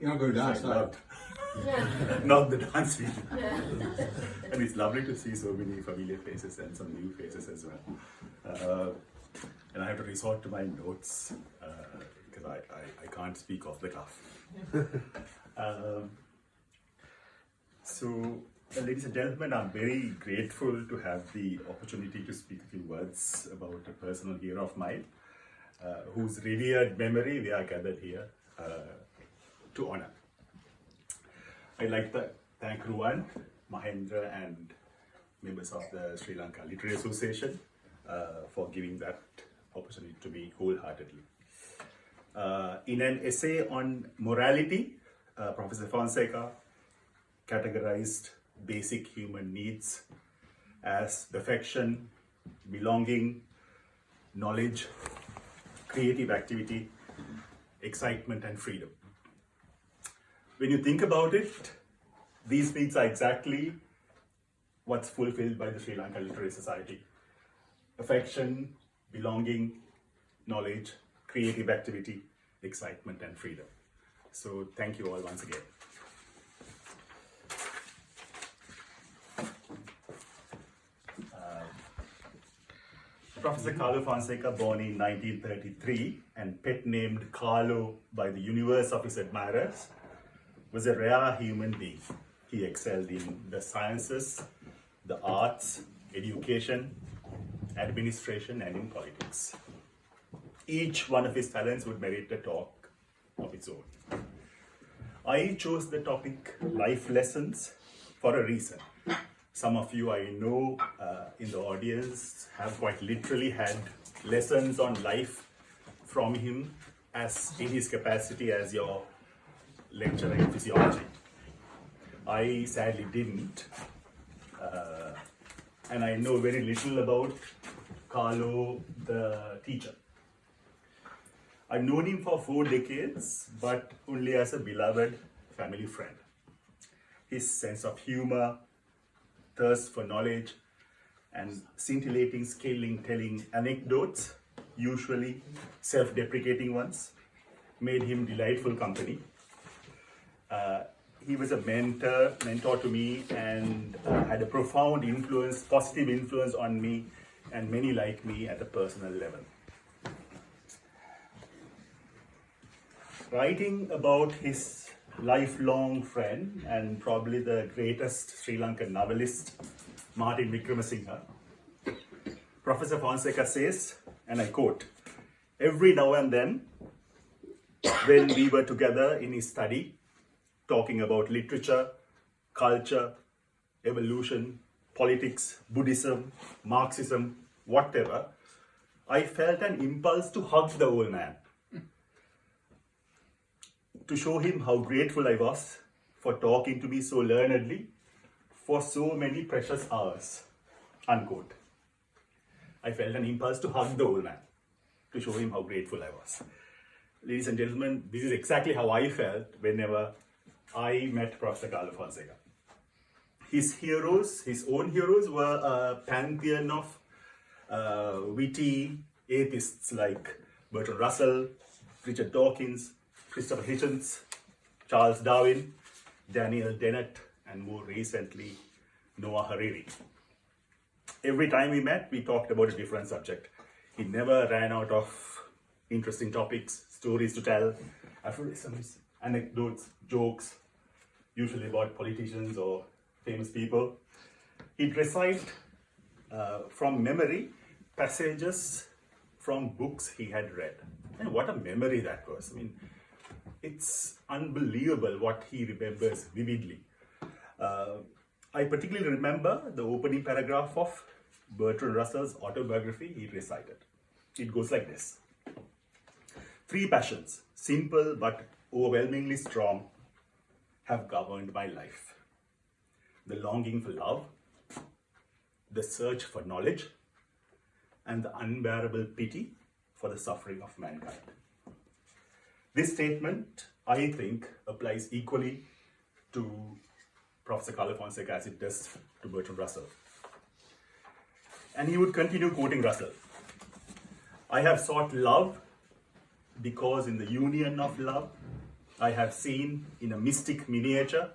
You're not going to dance, are you? Not the dancing. And it's lovely to see so many familiar faces and some new faces as well. And I have to resort to my notes because I can't speak off the cuff. Ladies and gentlemen, I'm very grateful to have the opportunity to speak a few words about a personal hero of mine, whose revered memory we are gathered here to honor. I'd like to thank Ruan, Mahendra, and members of the Sri Lanka Literary Association for giving that opportunity to me wholeheartedly. In an essay on morality, Professor Fonseka categorized basic human needs as affection, belonging, knowledge, creative activity, excitement, and freedom. When you think about it, these needs are exactly what's fulfilled by the Sri Lanka Literary Society. Affection, belonging, knowledge, creative activity, excitement, and freedom. So thank you all once again. Professor Carlo Fonseka, born in 1933 and pet named Carlo by the universe of his admirers, was a rare human being. He excelled in the sciences, the arts, education, administration, and in politics. Each one of his talents would merit a talk of its own. I chose the topic life lessons for a reason. Some of you I know in the audience have quite literally had lessons on life from him as in his capacity as your lecturer in physiology. I sadly didn't, and I know very little about Carlo, the teacher. I've known him for 4 decades, but only as a beloved family friend. His sense of humor, thirst for knowledge, and scintillating skill in telling anecdotes, usually self-deprecating ones, made him delightful company. He was a mentor to me and had a profound influence, positive influence on me and many like me at a personal level. Writing about his lifelong friend and probably the greatest Sri Lankan novelist, Martin Wickramasinghe, Professor Fonseka says, and I quote, "Every now and then, when we were together in his study, talking about literature, culture, evolution, politics, Buddhism, Marxism, whatever, I felt an impulse to hug the old man, to show him how grateful I was for talking to me so learnedly for so many precious hours," unquote. I felt an impulse to hug the old man, to show him how grateful I was. Ladies and gentlemen, this is exactly how I felt whenever I met Professor Carlo Fonseka. His heroes, his own heroes, were a pantheon of witty atheists like Bertrand Russell, Richard Dawkins, Christopher Hitchens, Charles Darwin, Daniel Dennett, and more recently, Noah Harari. Every time we met, we talked about a different subject. He never ran out of interesting topics, stories to tell, aphorisms, anecdotes, jokes, usually about politicians or famous people. He'd recite from memory passages from books he had read. And what a memory that was. I mean, it's unbelievable what he remembers vividly. I particularly remember the opening paragraph of Bertrand Russell's autobiography he recited. It goes like this. 3 passions, simple but overwhelmingly strong, have governed my life. The longing for love, the search for knowledge, and the unbearable pity for the suffering of mankind. This statement, I think, applies equally to Professor Carlo Fonseka as it does to Bertrand Russell. And he would continue quoting Russell. "I have sought love because in the union of love, I have seen in a mystic miniature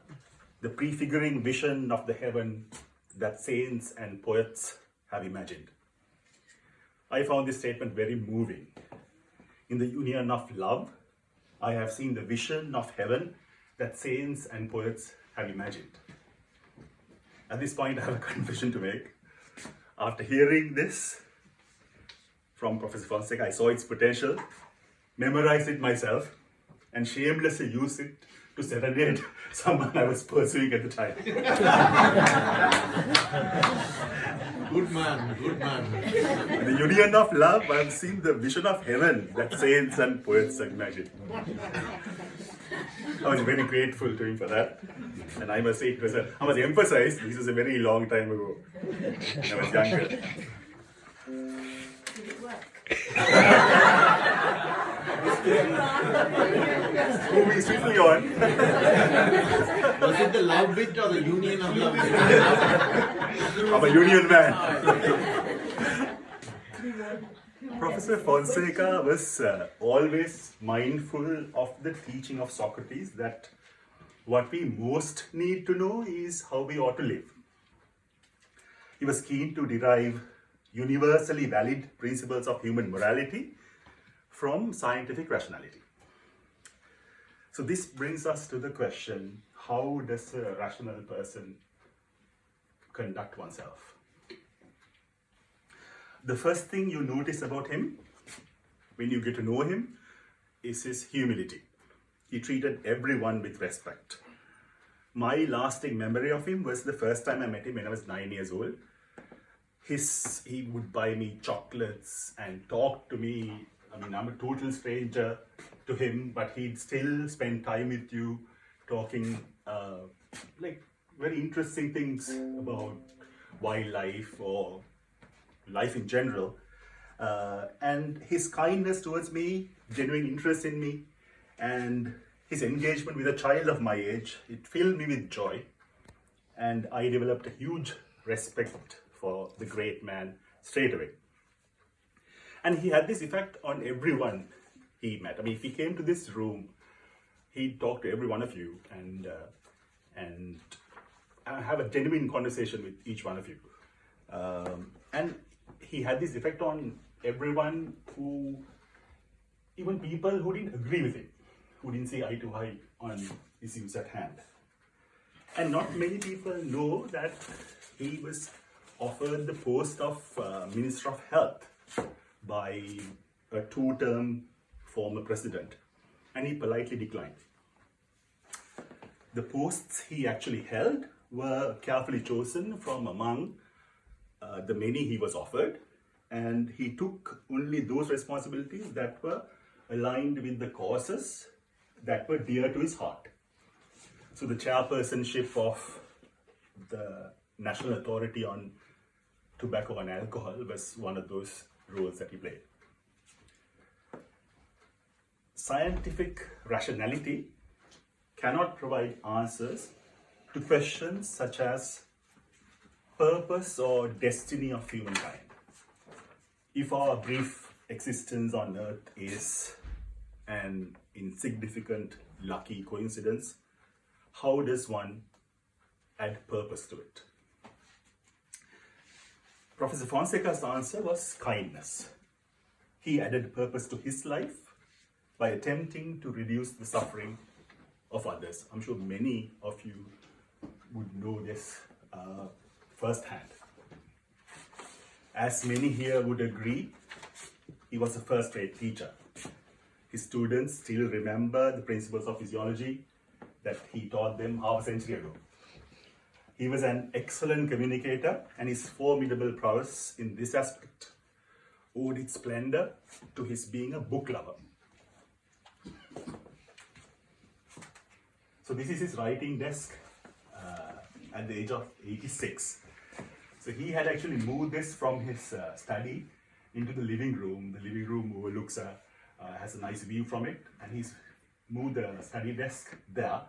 the prefiguring vision of the heaven that saints and poets have imagined. I found this statement very moving. In the union of love, I have seen the vision of heaven that saints and poets have imagined. At this point, I have a confession to make. After hearing this from Professor Fonseka, I saw its potential, memorized it myself, and shamelessly used it to serenade someone I was pursuing at the time. Good man, good man. In the union of love, I have seen the vision of heaven that saints and poets have imagined. I was very grateful to him for that. And I must say, I must emphasize, this was a very long time ago, when I was younger. Did it work? Moving swiftly on. Was it the love bit or the union of love bit? I'm a union man. Professor Fonseka was always mindful of the teaching of Socrates that what we most need to know is how we ought to live. He was keen to derive universally valid principles of human morality from scientific rationality. So this brings us to the question, how does a rational person conduct oneself? The first thing you notice about him, when you get to know him, is his humility. He treated everyone with respect. My lasting memory of him was the first time I met him when I was 9 years old. He would buy me chocolates and talk to me. I mean, I'm a total stranger to him, but he'd still spend time with you talking like very interesting things about wildlife or life in general. And his kindness towards me, genuine interest in me, and his engagement with a child of my age, it filled me with joy. And I developed a huge respect for the great man straight away. And he had this effect on everyone he met. I mean, if he came to this room, he'd talk to every one of you and have a genuine conversation with each one of you. And he had this effect on everyone even people who didn't agree with him, who didn't see eye to eye on issues at hand. And not many people know that he was offered the post of Minister of Health by a two-term former president, and he politely declined. The posts he actually held were carefully chosen from among the many he was offered, and he took only those responsibilities that were aligned with the causes that were dear to his heart. So the chairpersonship of the National Authority on Tobacco and Alcohol was one of those roles that he played. Scientific rationality cannot provide answers to questions such as purpose or destiny of humankind. If our brief existence on earth is an insignificant lucky coincidence, how does one add purpose to it? Professor Fonseka's answer was kindness. He added purpose to his life by attempting to reduce the suffering of others. I'm sure many of you would know this firsthand. As many here would agree, he was a first-rate teacher. His students still remember the principles of physiology that he taught them half a century ago. He was an excellent communicator, and his formidable prowess in this aspect owed its splendor to his being a book lover. So this is his writing desk at the age of 86. So he had actually moved this from his study into the living room. The living room overlooks has a nice view from it, and he's moved the study desk there.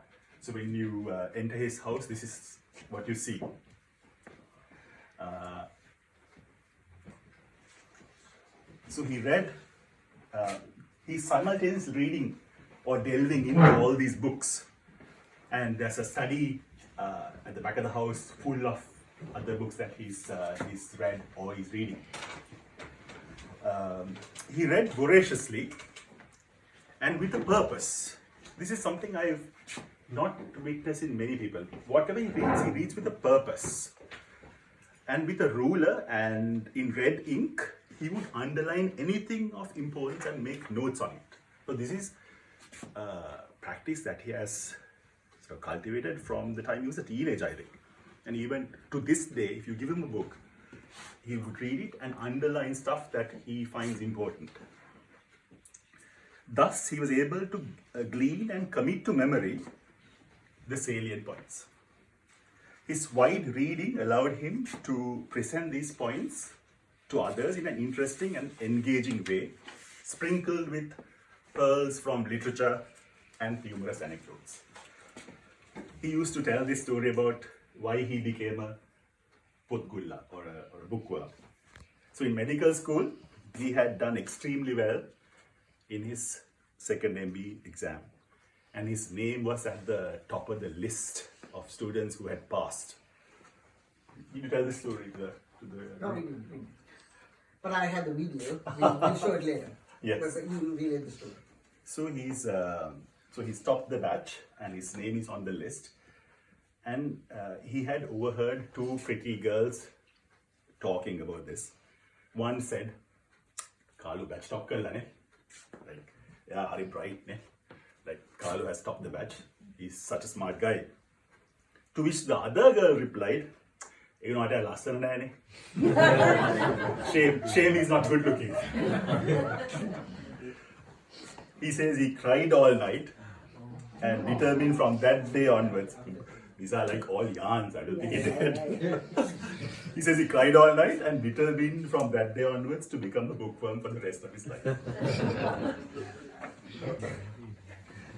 So when you enter his house, this is what you see. So he read, he's simultaneously reading or delving into all these books. And there's a study at the back of the house full of other books that he's read or he's reading. He read voraciously and with a purpose. This is something I've not witnessed in many people. Whatever he reads with a purpose. And with a ruler and in red ink, he would underline anything of importance and make notes on it. So this is a practice that he has sort of cultivated from the time he was a teenager, I think. And even to this day, if you give him a book, he would read it and underline stuff that he finds important. Thus, he was able to glean and commit to memory the salient points. His wide reading allowed him to present these points to others in an interesting and engaging way, sprinkled with pearls from literature and humorous anecdotes. He used to tell this story about why he became a potgulla or a bookworm. So in medical school, he had done extremely well in his second MB exam, and his name was at the top of the list of students who had passed. Can you tell this story to the No, we didn't. But I had the video. We'll show it later. Yes. But you relate the story. So he's topped the batch, and his name is on the list. And he had overheard two pretty girls talking about this. One said, "Carlo batch top karla ne?" Like, yeah, very bright ne? Like, Carlo has topped the batch. He's such a smart guy. To which the other girl replied, "You know what, I last ne? Shame he's not good looking." He says he cried all night and determined from that day onwards. These are like all yarns, I don't think he did. He says he cried all night and determined from that day onwards to become a bookworm for the rest of his life.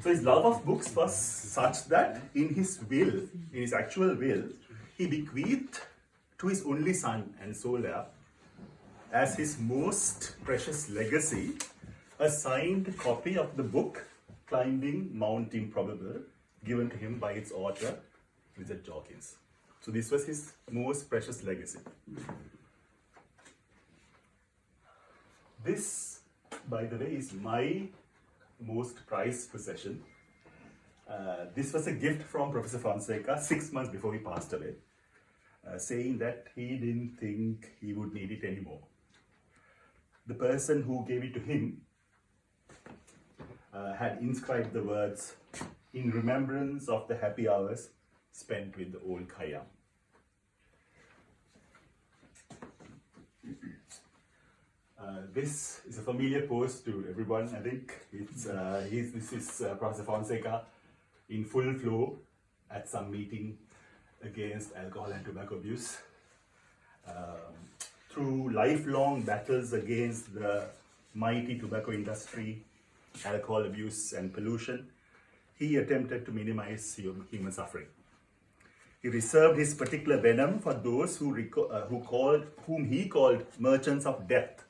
So his love of books was such that in his actual will, he bequeathed to his only son and sole heir, as his most precious legacy, a signed copy of the book Climbing Mount Improbable, given to him by its author, Richard Dawkins. So this was his most precious legacy. This, by the way, is my most prized possession. This was a gift from Professor Fonseka 6 months before he passed away, saying that he didn't think he would need it anymore. The person who gave it to him had inscribed the words, "In remembrance of the happy hours spent with the old Khayyam." This is a familiar post to everyone, I think. This is Professor Fonseka in full flow at some meeting against alcohol and tobacco abuse. Through lifelong battles against the mighty tobacco industry, alcohol abuse and pollution, he attempted to minimize human suffering. He reserved his particular venom for those whom he called merchants of death,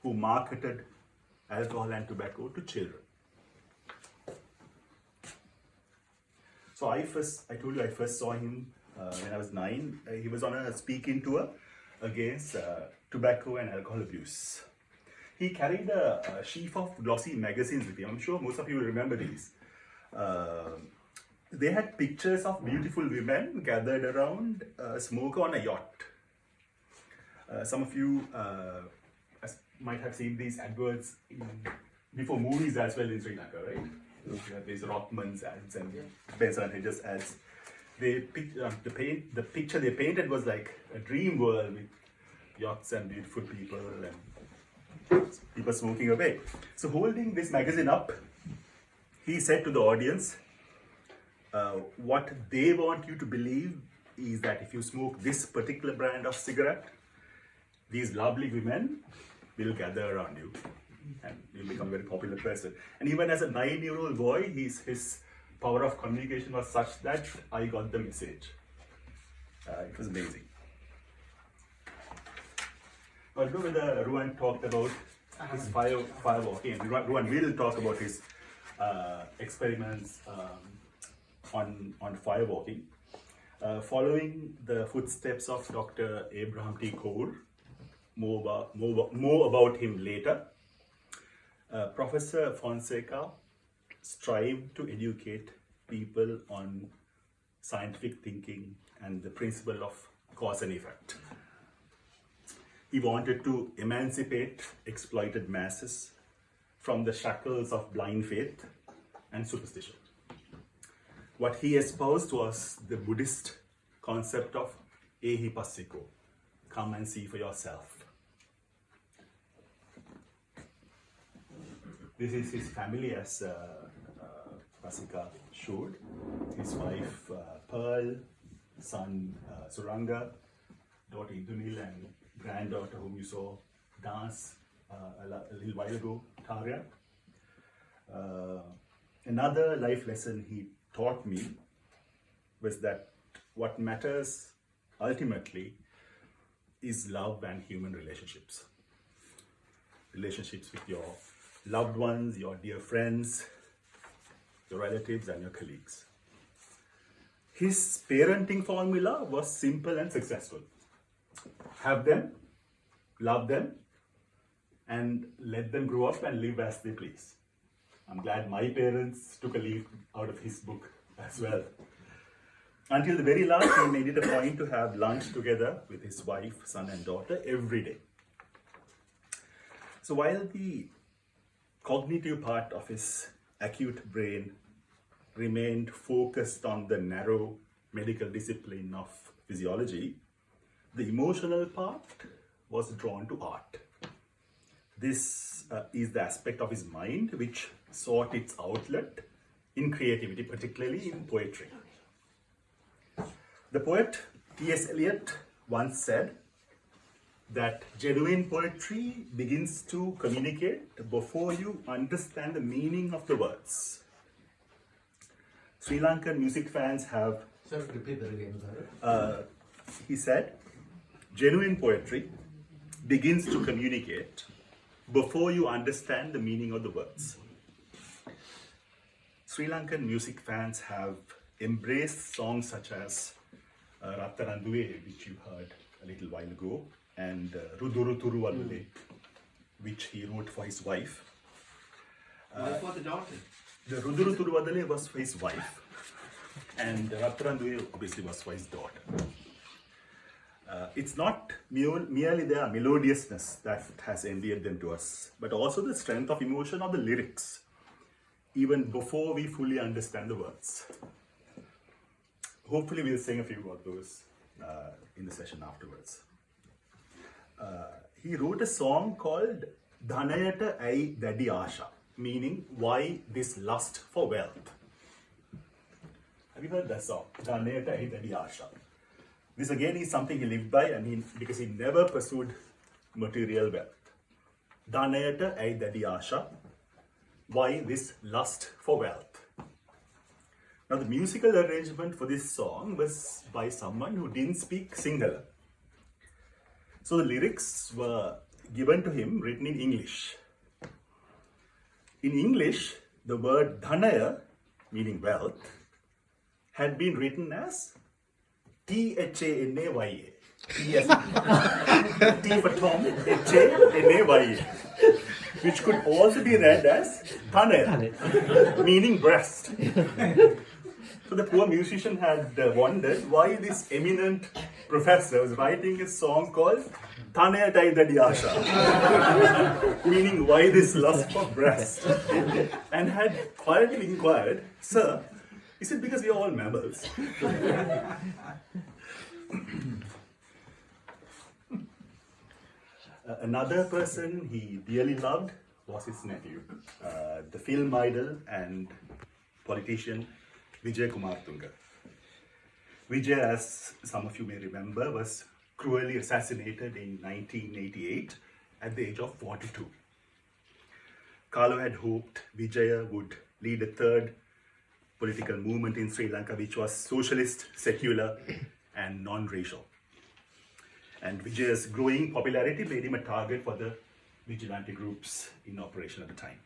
who marketed alcohol and tobacco to children. So I told you I first saw him when I was 9. He was on a speaking tour against tobacco and alcohol abuse. He carried a sheaf of glossy magazines with him. I'm sure most of you will remember these. They had pictures of beautiful women gathered around a smoker on a yacht. Some of you might have seen these adverts before movies as well in Sri Lanka, right? You have these Rockman's ads and Benson Hedges ads. The picture they painted was like a dream world with yachts and beautiful people and people smoking away. So holding this magazine up, he said to the audience, what they want you to believe is that if you smoke this particular brand of cigarette, these lovely women will gather around you and you'll become a very popular person. And even as a 9-year-old boy, his power of communication was such that I got the message. It was amazing. I don't know whether Ruan talked about his fire walking. Ruan will talk about his experiments on firewalking. Following the footsteps of Dr. Abraham T. Kaur, more about him later, Professor Fonseka strived to educate people on scientific thinking and the principle of cause and effect. He wanted to emancipate exploited masses from the shackles of blind faith and superstition. What he espoused was the Buddhist concept of ehi passiko, come and see for yourself. This is his family, as Pasika showed. His wife Pearl, son Suranga, daughter Idunil, and granddaughter whom you saw dance a little while ago, Tarya. Another life lesson he taught me was that what matters ultimately is love and human relationships. Relationships with your loved ones, your dear friends, your relatives, and your colleagues. His parenting formula was simple and successful. Have them, love them, and let them grow up and live as they please. I'm glad my parents took a leaf out of his book as well. Until the very last, he made it a point to have lunch together with his wife, son, and daughter every day. So while the cognitive part of his acute brain remained focused on the narrow medical discipline of physiology, the emotional part was drawn to art. This is the aspect of his mind which sought its outlet in creativity, particularly in poetry. The poet T.S. Eliot once said that genuine poetry begins to communicate before you understand the meaning of the words. Sri Lankan music fans have, Sir, repeat that again, sir. he said, genuine poetry begins to communicate before you understand the meaning of the words. Sri Lankan music fans have embraced songs such as Rattarandue, which you heard a little while ago, and Ruduru Turuvalule, which he wrote for his wife. Why for the daughter? The Ruduru Turuvalule was for his wife, and Rattarandue obviously was for his daughter. It's not merely their melodiousness that has endeared them to us, but also the strength of emotion of the lyrics, even before we fully understand the words. Hopefully we'll sing a few of those in the session afterwards. He wrote a song called Dhanayata Ai Dadi Asha, meaning why this lust for wealth. Have you heard that song? Dhanayata Ai Dadi Asha. This again is something he lived by, because he never pursued material wealth. Dhanayata Ai Dadi Asha, why this lust for wealth. Now the musical arrangement for this song was by someone who didn't speak Sinhala. So the lyrics were given to him written in English. In English, the word dhanaya, meaning wealth, had been written as T-H-A-N-A-Y-A. T for Tom, H-A-N-A-Y-A. Which could also be read as Thanaya, meaning breast. So the poor musician had wondered why this eminent professor was writing a song called Thanaya Tai Dadi Asha, meaning why this lust for breast, and had quietly inquired, "Sir, is it because we are all mammals?" Another person he dearly loved was his nephew, the film idol and politician Vijay Kumar Tunga. Vijay, as some of you may remember, was cruelly assassinated in 1988 at the age of 42. Carlo had hoped Vijaya would lead a third political movement in Sri Lanka, which was socialist, secular, and non-racial. And Vijaya's growing popularity made him a target for the vigilante groups in operation at the time.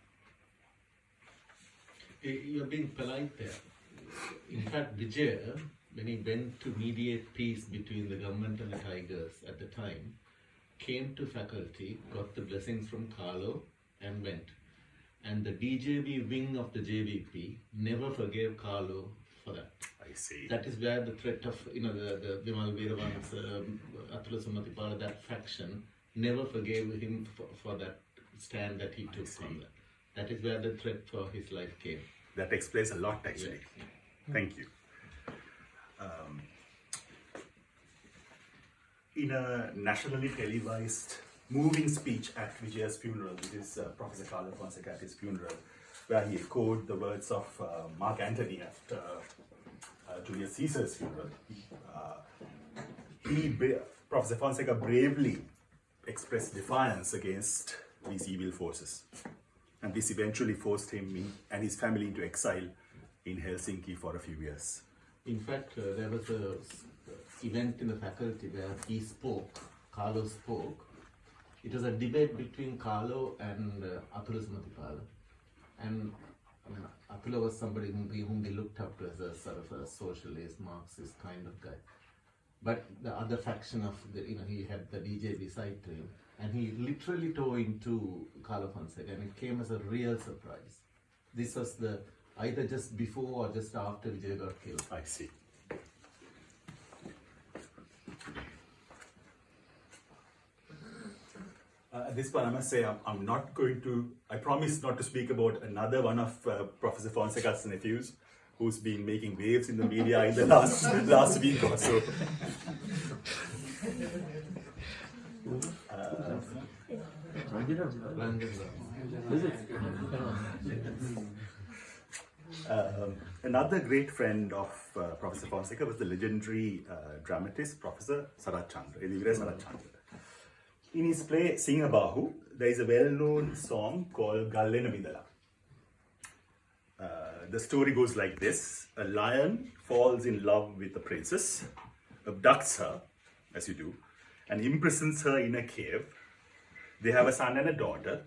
You're being polite there. In fact, Vijay, when he went to mediate peace between the government and the Tigers at the time, came to faculty, got the blessings from Carlo, and went. And the DJB wing of the JVP never forgave Carlo for that. I see. That is where the threat of, the Vimal Veeravans, Atula Sammatipala, that faction, never forgave him for that stand that he took on that. That is where the threat for his life came. That explains a lot, actually. Yes. Thank you. In a nationally televised moving speech at Vijay's funeral, which is Professor Carlo Fonseka at his funeral, where he echoed the words of Mark Antony at Julius Caesar's funeral, Professor Fonseka bravely expressed defiance against these evil forces. And this eventually forced him and his family into exile in Helsinki for a few years. In fact, there was an event in the faculty where he spoke, Carlo spoke. It was a debate between Carlo and Atula Sammatipala. And Atula was somebody whom we looked up to as a sort of a socialist, Marxist kind of guy. But the other faction of he had the DJB side to him. And he literally tore into Carlo Fonseka, and it came as a real surprise. This was either just before or just after Vijay got killed. I see. At this point, I must say I'm not going to. I promise not to speak about another one of Professor Fonseka's nephews, who's been making waves in the media in the last week or so. Another great friend of Professor Fonseka was the legendary dramatist Professor Sarat Chandra, Elivire Sarat Chandra. In his play Singabahu, there is a well-known song called Gallena Midala. The story goes like this. A lion falls in love with a princess, abducts her, as you do, and imprisons her in a cave. They have a son and a daughter.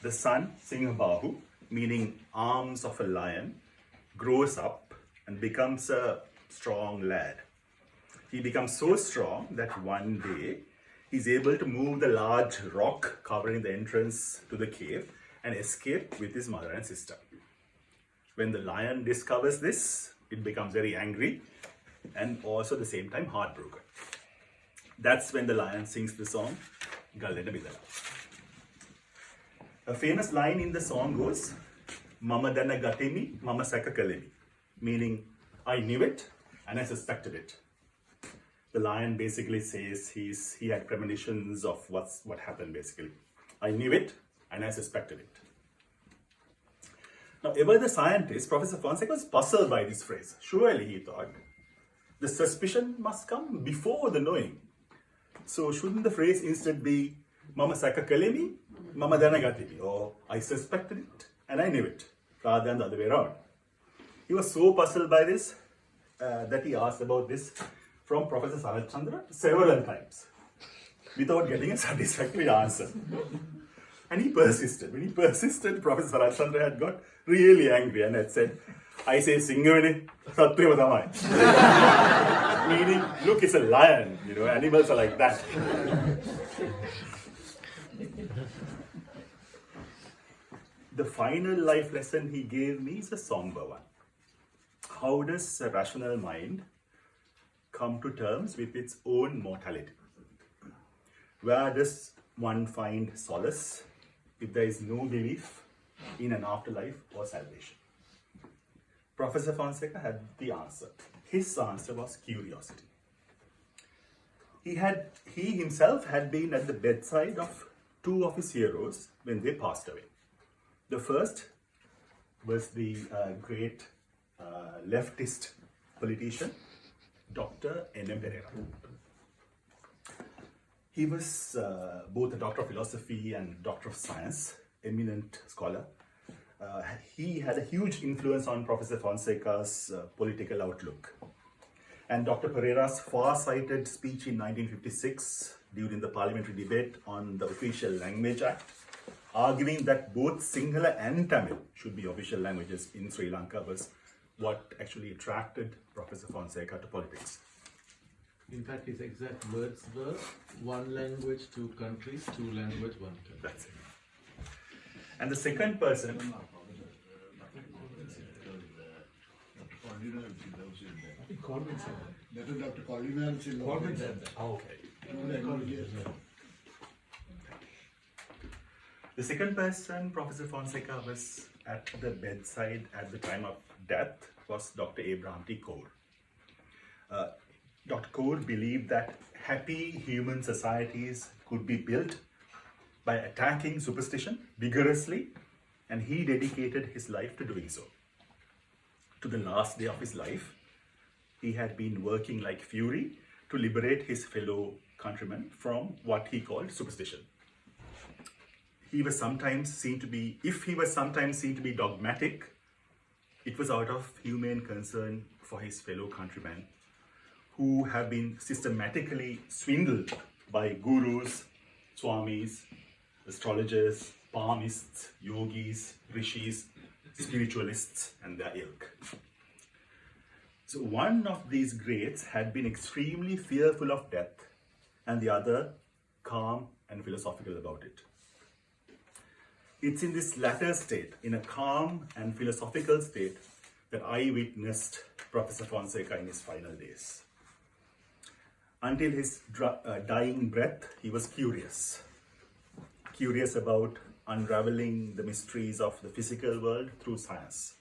The son, Singabahu, meaning arms of a lion, grows up and becomes a strong lad. He becomes so strong that one day he's able to move the large rock covering the entrance to the cave and escape with his mother and sister. When the lion discovers this, it becomes very angry and also at the same time heartbroken. That's when the lion sings the song Gallena Midala. A famous line in the song goes, Mama dana gatimi, mama saka kalemi, meaning I knew it and I suspected it. The lion basically says he had premonitions of what happened basically. I knew it and I suspected it. Now, ever the scientist, Professor Fonseka was puzzled by this phrase. Surely, he thought, the suspicion must come before the knowing. So shouldn't the phrase instead be Mama saka kalemi, Mama dana gatimi, or I suspected it and I knew it, rather than the other way around. He was so puzzled by this that he asked about this from Professor Sarat Chandra several times without getting a satisfactory answer. And he persisted. When he persisted, Professor Sarat Chandra had got really angry and had said, I say Singhavane, Satyava Thamai. Meaning, look, it's a lion, animals are like that. The final life lesson he gave me is a somber one. How does a rational mind come to terms with its own mortality? Where does one find solace if there is no belief in an afterlife or salvation? Professor Fonseka had the answer. His answer was curiosity. He himself had been at the bedside of two of his heroes when they passed away. The first was the great leftist politician, Dr. N.M. Pereira. He was both a doctor of philosophy and doctor of science, eminent scholar. He had a huge influence on Professor Fonseka's political outlook. And Dr. Pereira's far-sighted speech in 1956 during the parliamentary debate on the Official Language Act arguing that both Sinhala and Tamil should be official languages in Sri Lanka was what actually attracted Professor Fonseka to politics. In fact, his exact words were one language, two countries, two language, one country. That's it. And the second person, That is Dr. Colin okay. The second person, Professor Fonseka, was at the bedside at the time of death was Dr. Abraham T. Kaur. Dr. Kaur believed that happy human societies could be built by attacking superstition vigorously, and he dedicated his life to doing so. To the last day of his life, he had been working like fury to liberate his fellow countrymen from what he called superstition. He was sometimes seen to be, if he was sometimes seen to be dogmatic, it was out of humane concern for his fellow countrymen who have been systematically swindled by gurus, swamis, astrologers, palmists, yogis, rishis, spiritualists, and their ilk. So one of these greats had been extremely fearful of death, and the other calm and philosophical about it. It's in this latter state, in a calm and philosophical state, that I witnessed Professor Fonseka in his final days. Until his dying breath, he was curious. Curious about unraveling the mysteries of the physical world through science.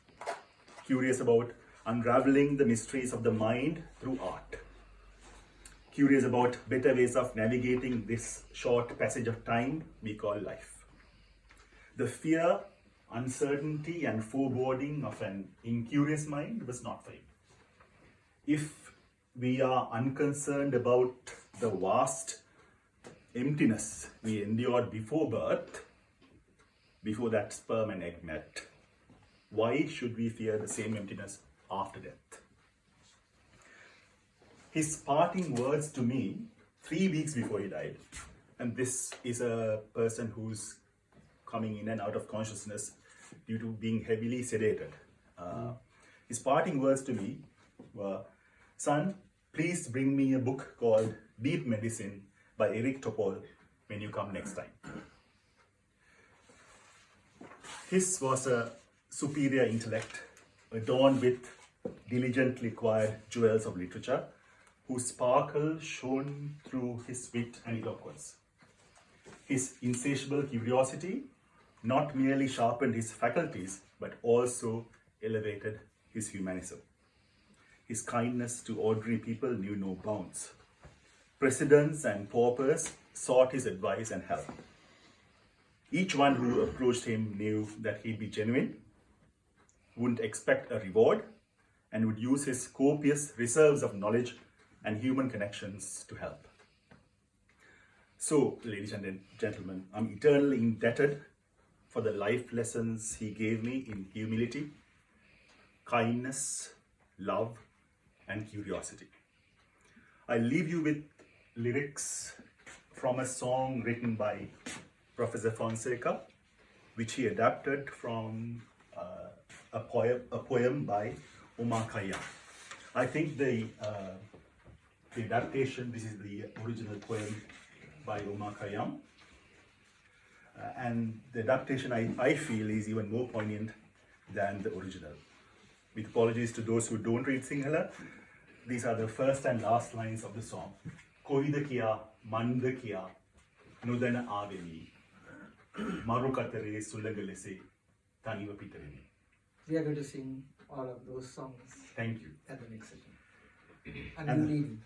Curious about unraveling the mysteries of the mind through art. Curious about better ways of navigating this short passage of time we call life. The fear, uncertainty, and foreboding of an incurious mind was not for him. If we are unconcerned about the vast emptiness we endured before birth, before that sperm and egg met, why should we fear the same emptiness after death? His parting words to me 3 weeks before he died, and this is a person who's coming in and out of consciousness due to being heavily sedated. His parting words to me were, "Son, please bring me a book called Deep Medicine by Eric Topol when you come next time." His was a superior intellect, adorned with diligently acquired jewels of literature, whose sparkle shone through his wit and eloquence. His insatiable curiosity not merely sharpened his faculties, but also elevated his humanism. His kindness to ordinary people knew no bounds. Presidents and paupers sought his advice and help. Each one who approached him knew that he'd be genuine, wouldn't expect a reward, and would use his copious reserves of knowledge and human connections to help. So, ladies and gentlemen, I'm eternally indebted for the life lessons he gave me in humility, kindness, love, and curiosity. I leave you with lyrics from a song written by Professor Fonseka, which he adapted from a poem by Omar Khayyam. I think the adaptation, this is the original poem by Omar Khayyam, and the adaptation I feel is even more poignant than the original. With apologies to those who don't read Sinhala, these are the first and last lines of the song. Koida kiya, manda kiya, nudana aveni, marukatare sulagalese, taniva pitareni. We are going to sing all of those songs Thank you. at the next session. And you lead.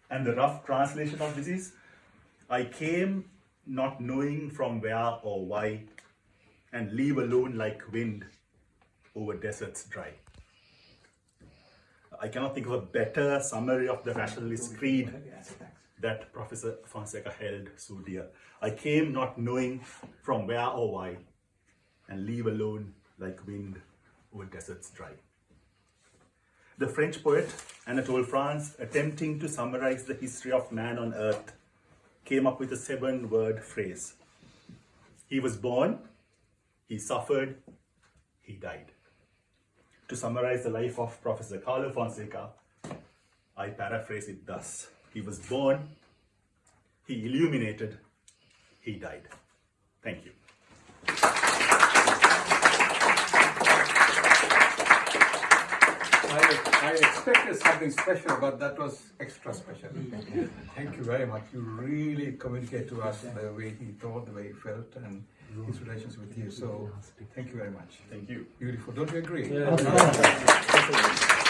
And the rough translation of this is, I came not knowing from where or why, and leave alone like wind over deserts dry. I cannot think of a better summary of the rationalist creed that Professor Fonseka held so dear. I came not knowing from where or why, and leave alone like wind over deserts dry. The French poet Anatole France, attempting to summarize the history of man on earth, came up with a 7-word phrase. He was born, he suffered, he died. To summarize the life of Professor Carlo Fonseka, I paraphrase it thus. He was born, he illuminated, he died. Thank you. I expected something special, but that was extra special. Thank you very much. You really communicate to us the way he thought, the way he felt, and his relations with you. So, thank you very much. Thank you. Beautiful. Don't you agree? Yeah.